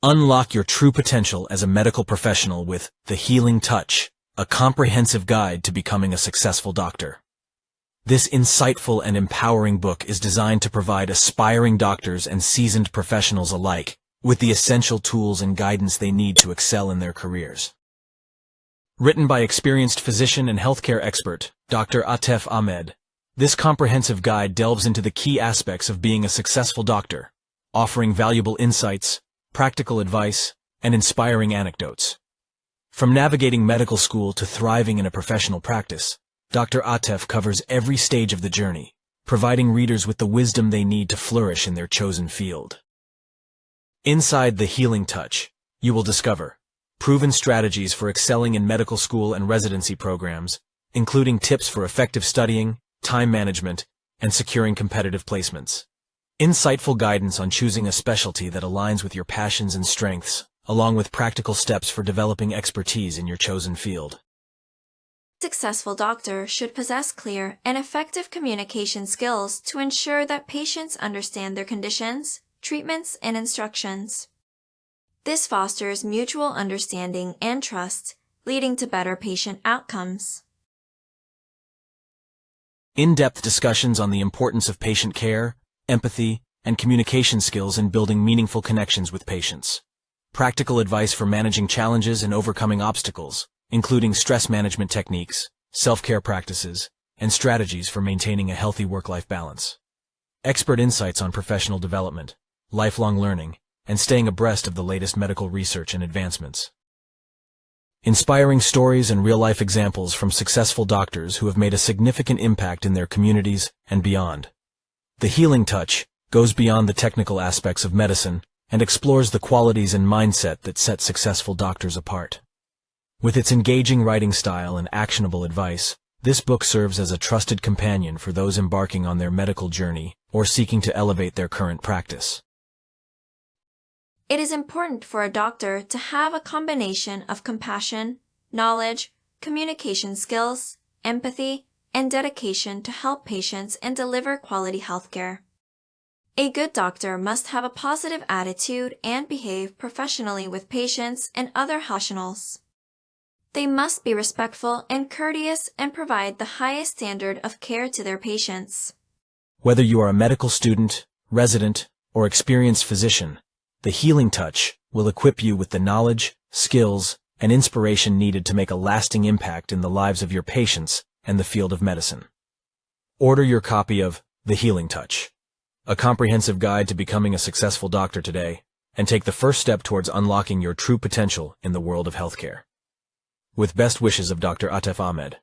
Unlock your true potential as a medical professional with The Healing Touch, a comprehensive guide to becoming a successful doctor. This insightful and empowering book is designed to provide aspiring doctors and seasoned professionals alike with the essential tools and guidance they need to excel in their careers. Written by experienced physician and healthcare expert, Dr. Atef Ahmed, this comprehensive guide delves into the key aspects of being a successful doctor, offering valuable insights, practical advice, and inspiring anecdotes. From navigating medical school to thriving in a professional practice, Dr. Atef covers every stage of the journey, providing readers with the wisdom they need to flourish in their chosen field. Inside The Healing Touch, you will discover proven strategies for excelling in medical school and residency programs, including tips for effective studying, time management, and securing competitive placements. Insightful guidance on choosing a specialty that aligns with your passions and strengths, along with practical steps for developing expertise in your chosen field. A successful doctor should possess clear and effective communication skills to ensure that patients understand their conditions, treatments, and instructions. This fosters mutual understanding and trust, leading to better patient outcomes. In-depth discussions on the importance of patient care, empathy, and communication skills in building meaningful connections with patients. Practical advice for managing challenges and overcoming obstacles, including stress management techniques, self-care practices, and strategies for maintaining a healthy work-life balance. Expert insights on professional development, lifelong learning, and staying abreast of the latest medical research and advancements. Inspiring stories and real-life examples from successful doctors who have made a significant impact in their communities and beyond. The Healing Touch goes beyond the technical aspects of medicine and explores the qualities and mindset that set successful doctors apart. With its engaging writing style and actionable advice, this book serves as a trusted companion for those embarking on their medical journey or seeking to elevate their current practice. It is important for a doctor to have a combination of compassion, knowledge, communication skills, empathy, and dedication to help patients and deliver quality healthcare. A good doctor must have a positive attitude and behave professionally with patients and other professionals. They must be respectful and courteous and provide the highest standard of care to their patients. Whether you are a medical student, resident, or experienced physician, The Healing Touch will equip you with the knowledge, skills, and inspiration needed to make a lasting impact in the lives of your patients and the field of medicine. Order your copy of The Healing Touch, a comprehensive guide to becoming a successful doctor today, and take the first step towards unlocking your true potential in the world of healthcare. With best wishes of Dr. Atef Ahmed.